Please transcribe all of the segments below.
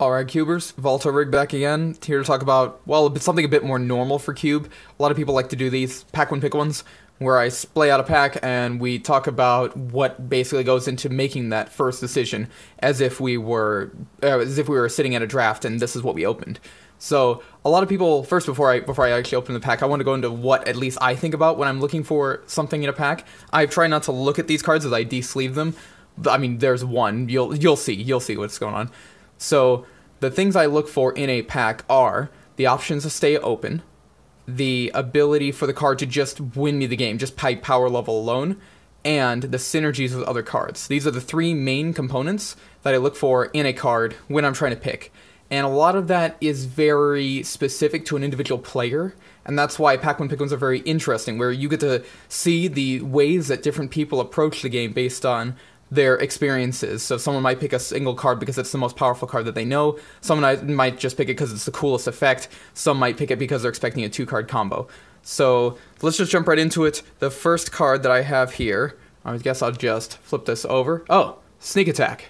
Alright, Cubers, Volta Rig back again, here to talk about, well, something a bit more normal for Cube. A lot of people like to do these pack one, pick ones, where I splay out a pack and we talk about what basically goes into making that first decision, as if we were sitting at a draft and this is what we opened. So a lot of people, first before I actually open the pack, I want to go into what at least I think about when I'm looking for something in a pack. I try not to look at these cards as I de-sleeve them. I mean, there's one, you'll see what's going on. So the things I look for in a pack are the options to stay open, the ability for the card to just win me the game, just by power level alone, and the synergies with other cards. These are the three main components that I look for in a card when I'm trying to pick. And a lot of that is very specific to an individual player, and that's why pack one, pick ones are very interesting, where you get to see the ways that different people approach the game based on their experiences. So someone might pick a single card because it's the most powerful card that they know. Someone might just pick it because it's the coolest effect. Some might pick it because they're expecting a 2-card combo. So let's just jump right into it. The first card that I have here, I guess I'll just flip this over. Oh, Sneak Attack.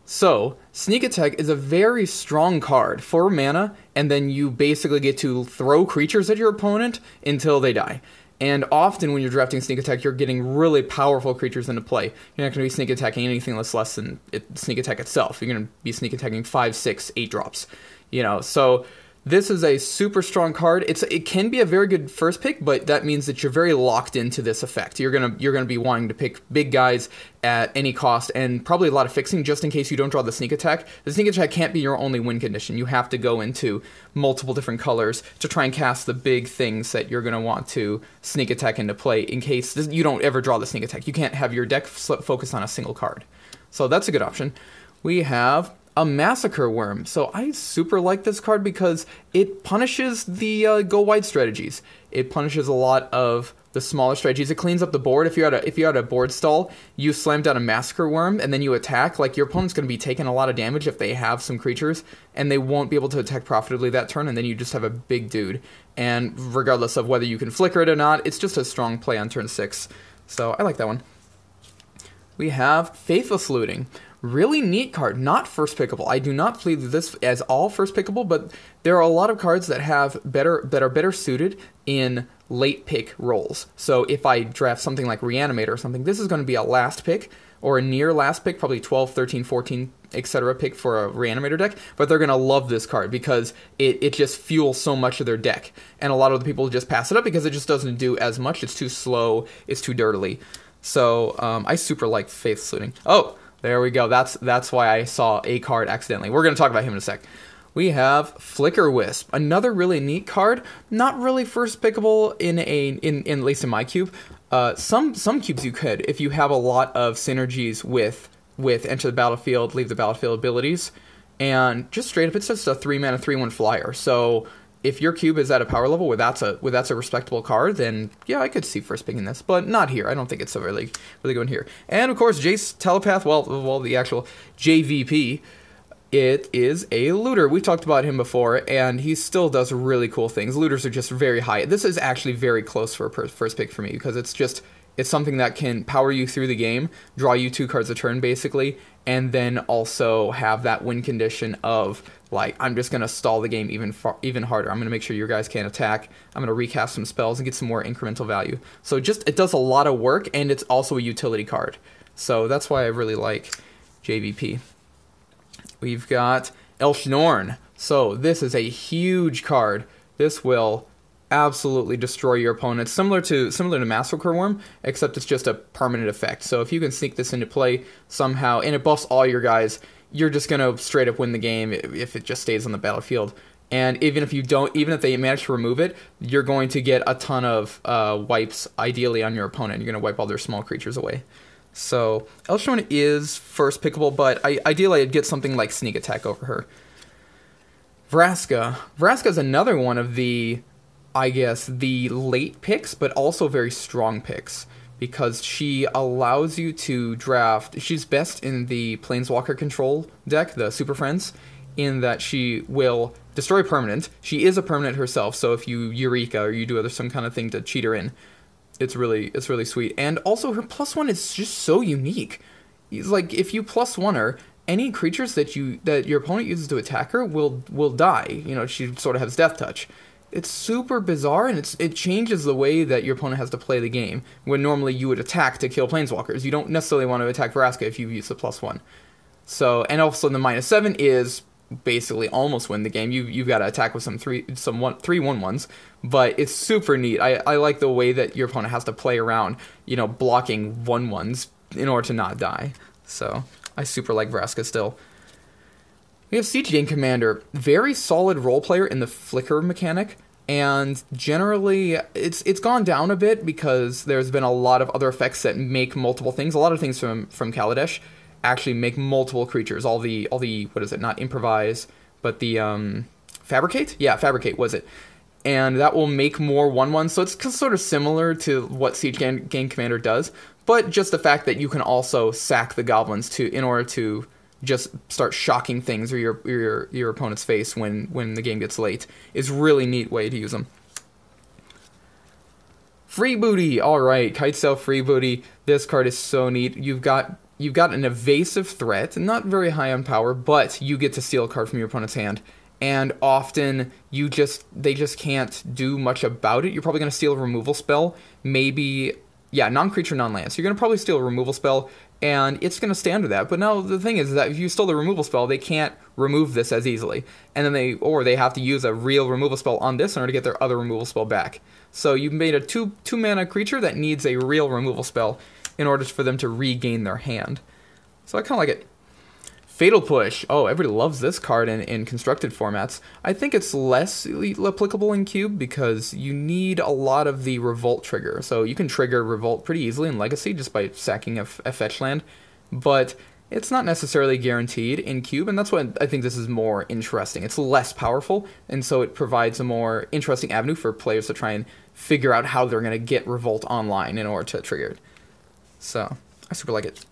So, Sneak Attack is a very strong card, 4 mana, and then you basically get to throw creatures at your opponent until they die. And often when you're drafting Sneak Attack, you're getting really powerful creatures into play. You're not going to be Sneak Attacking anything that's less than Sneak Attack itself. You're going to be Sneak Attacking 5, 6, 8 drops. You know, so this is a super strong card. It can be a very good first pick, but that means that you're very locked into this effect. You're gonna be wanting to pick big guys at any cost, and probably a lot of fixing just in case you don't draw the Sneak Attack. The Sneak Attack can't be your only win condition. You have to go into multiple different colors to try and cast the big things that you're gonna want to Sneak Attack into play in case you don't ever draw the Sneak Attack. You can't have your deck focus on a single card. So that's a good option. We have a Massacre Worm. So I super like this card because it punishes the go wide strategies. It punishes a lot of the smaller strategies. It cleans up the board. If you're at a board stall, you slam down a Massacre Worm and then you attack. Like, your opponent's going to be taking a lot of damage if they have some creatures, and they won't be able to attack profitably that turn, and then you just have a big dude. And regardless of whether you can flicker it or not, it's just a strong play on turn 6. So I like that one. We have Faithless Looting. Really neat card, not first pickable. I do not plead this as all first pickable, but there are a lot of cards that are better suited in late pick roles. So if I draft something like Reanimator or something, this is going to be a last pick or a near last pick, probably 12, 13, 14, etc. pick for a Reanimator deck, but they're going to love this card because it just fuels so much of their deck. And a lot of the people just pass it up because it just doesn't do as much. It's too slow, it's too dirtily. So I super like Faithless Looting. Oh! There we go. That's why I saw a card accidentally. We're going to talk about him in a sec. We have Flicker Wisp, another really neat card. Not really first pickable in at least in my cube. Some cubes you could if you have a lot of synergies with enter the battlefield, leave the battlefield abilities, and just straight up it's just a 3-mana 3/1 flyer. So if your cube is at a power level where that's a respectable card, then yeah, I could see first picking this, but not here. I don't think it's so really going here. And of course, Jace Telepath, well, the actual JVP, it is a looter. We talked about him before, and he still does really cool things. Looters are just very high. This is actually very close for a first pick for me because it's something that can power you through the game, draw you 2 cards a turn basically, and then also have that win condition of, like, I'm just going to stall the game even harder. I'm going to make sure your guys can't attack. I'm going to recast some spells and get some more incremental value. So it does a lot of work, and it's also a utility card. So that's why I really like JVP. We've got Elshnorn. So this is a huge card. This will absolutely destroy your opponent, similar to Massacre Worm, except it's just a permanent effect. So if you can sneak this into play somehow, and it buffs all your guys, you're just gonna straight up win the game if it just stays on the battlefield. And even if they manage to remove it, you're going to get a ton of wipes, ideally on your opponent. You're gonna wipe all their small creatures away. So Elshnorn is first pickable, but ideally I'd get something like Sneak Attack over her. Vraska. Vraska is another one of the, I guess, the late picks, but also very strong picks, because she allows you to draft. She's best in the Planeswalker control deck, the Super Friends, in that she will destroy permanent. She is a permanent herself, so if you Eureka or you do some kind of thing to cheat her in, it's really sweet. And also her +1 is just so unique. Like, if you +1 her, any creatures that your opponent uses to attack her will die. You know, she sort of has death touch. It's super bizarre, and it changes the way that your opponent has to play the game. When normally you would attack to kill planeswalkers, you don't necessarily want to attack Vraska if you use the +1. So, and also the -7 is basically almost win the game. You've got to attack with some 3/1/1s, but it's super neat. I like the way that your opponent has to play around, you know, blocking 1/1s in order to not die. So I super like Vraska still. We have Siege Gang Commander, very solid role player in the flicker mechanic, and generally it's gone down a bit because there's been a lot of other effects that make multiple things. A lot of things from Kaladesh actually make multiple creatures. All the what is it? Not improvise, but the fabricate. Yeah, fabricate was it, and that will make more 1/1s. So it's sort of similar to what Siege Gang Commander does, but just the fact that you can also sack the goblins in order to just start shocking things or your opponent's face when the game gets late is really neat way to use them. Free Booty, all right, Kitesail Free Booty. This card is so neat. You've got an evasive threat, not very high on power, but you get to steal a card from your opponent's hand, and often they just can't do much about it. You're probably going to steal a removal spell, maybe, yeah, non-creature, non-land. So you're going to probably steal a removal spell, and it's going to stand with that. But now the thing is that if you stole the removal spell, they can't remove this as easily, and then they have to use a real removal spell on this in order to get their other removal spell back. So you've made a two mana creature that needs a real removal spell in order for them to regain their hand. So I kind of like it. Fatal Push. Oh, everybody loves this card in constructed formats. I think it's less applicable in Cube because you need a lot of the Revolt trigger. So you can trigger Revolt pretty easily in Legacy just by sacking a fetch land, but it's not necessarily guaranteed in Cube, and that's why I think this is more interesting. It's less powerful, and so it provides a more interesting avenue for players to try and figure out how they're going to get Revolt online in order to trigger it. So I super like it.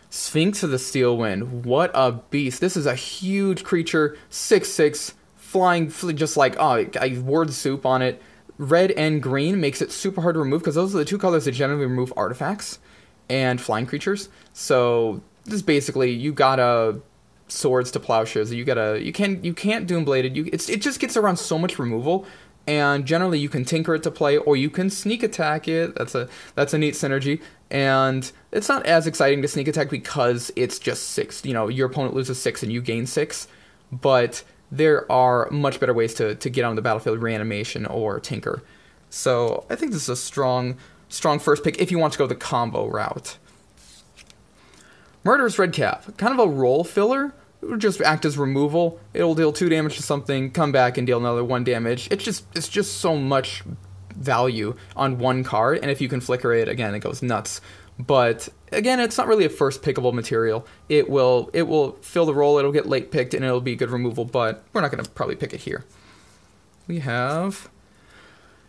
Sphinx of the Steel Wind. What a beast. This is a huge creature, 6/6, flying just like, oh, I word soup on it. Red and green makes it super hard to remove because those are the two colors that generally remove artifacts and flying creatures. So this is basically, you gotta swords to plowshares. You can't Doombladed. It just gets around so much removal. And generally you can tinker it to play, or you can sneak attack it. That's a neat synergy. And it's not as exciting to sneak attack because it's just 6. You know, your opponent loses 6 and you gain 6. But there are much better ways to get on the battlefield, reanimation or tinker. So I think this is a strong first pick if you want to go the combo route. Murderous Redcap, kind of a role filler. It would just act as removal. It'll deal 2 damage to something, come back and deal another 1 damage. It's just so much value on one card, and if you can flicker it, again, it goes nuts. But again, it's not really a first pickable material. It will fill the role, it'll get late picked, and it'll be good removal, but we're not going to probably pick it here. We have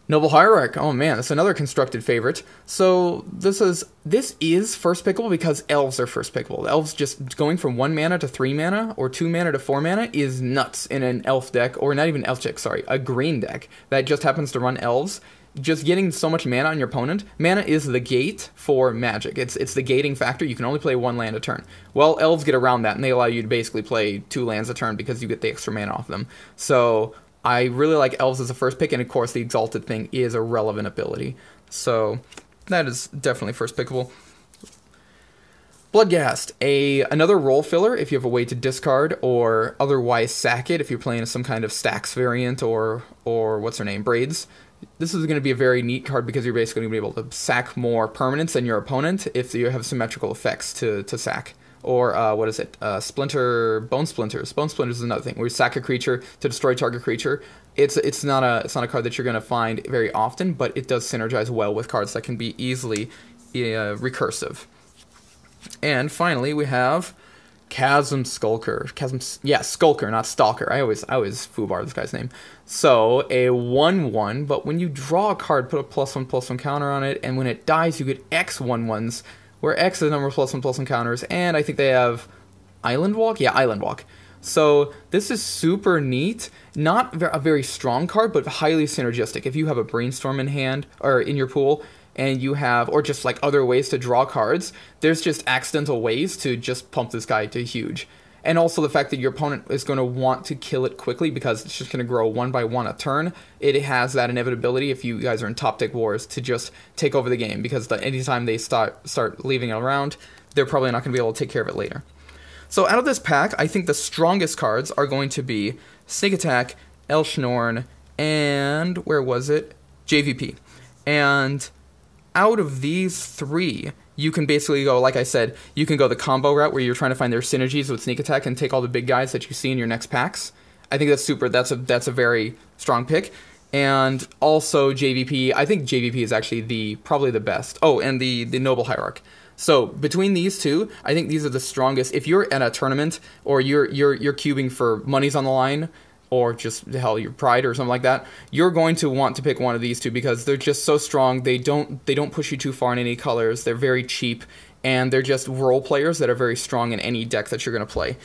Noble Hierarch. Oh man, that's another constructed favorite. So this is first pickable because elves are first pickable. Elves just going from 1 mana to 3 mana or 2 mana to 4 mana is nuts in an elf deck, or not even elf deck, sorry, a green deck that just happens to run elves. Just getting so much mana on your opponent. Mana is the gate for Magic. It's the gating factor. You can only play 1 land a turn. Well, elves get around that, and they allow you to basically play 2 lands a turn because you get the extra mana off them. So I really like elves as a first pick, and of course the Exalted thing is a relevant ability. So that is definitely first pickable. Bloodghast, another role filler if you have a way to discard or otherwise sack it if you're playing some kind of stacks variant or what's her name, Braids. This is going to be a very neat card because you're basically going to be able to sack more permanents than your opponent if you have symmetrical effects to sack. Or, what is it? Bone Splinters. Bone Splinters is another thing, where you sack a creature to destroy target creature. It's not a card that you're going to find very often, but it does synergize well with cards that can be easily recursive. And finally, we have Chasm Skulker. Skulker, not Stalker. I always foobar this guy's name. So, a 1/1, but when you draw a card, put a +1/+1 counter on it, and when it dies, you get X 1/1s, where X is the number of +1/+1 counters, and I think they have Island Walk? Yeah, Island Walk. So this is super neat. Not a very strong card, but highly synergistic. If you have a Brainstorm in hand, or in your pool, and you have, or just like other ways to draw cards, there's just accidental ways to just pump this guy to huge. And also the fact that your opponent is going to want to kill it quickly because it's just going to grow one by one a turn. It has that inevitability, if you guys are in top deck wars, to just take over the game, because anytime they start leaving it around, they're probably not going to be able to take care of it later. So out of this pack, I think the strongest cards are going to be Sneak Attack, Elshnorn, and where was it? JVP. And out of these three, you can basically go, like I said, you can go the combo route where you're trying to find their synergies with Sneak Attack and take all the big guys that you see in your next packs. I think that's super. That's a very strong pick. And also JVP. I think JVP is actually probably the best. Oh, and the Noble Hierarch. So between these two, I think these are the strongest. If you're at a tournament or you're cubing for money's on the line, or just, hell, your pride or something like that, you're going to want to pick one of these two because they're just so strong. They don't push you too far in any colors. They're very cheap, and they're just role players that are very strong in any deck that you're going to play.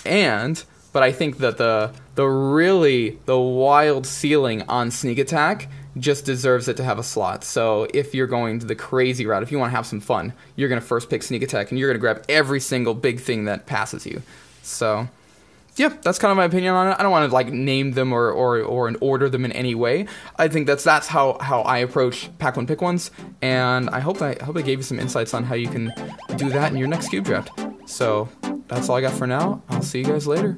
But I think that the wild ceiling on Sneak Attack just deserves it to have a slot. So if you're going to the crazy route, if you want to have some fun, you're going to first pick Sneak Attack, and you're going to grab every single big thing that passes you. So yeah, that's kind of my opinion on it. I don't want to like name them or order them in any way. I think that's how I approach pack one pick ones, and I hope I gave you some insights on how you can do that in your next cube draft. So that's all I got for now. I'll see you guys later.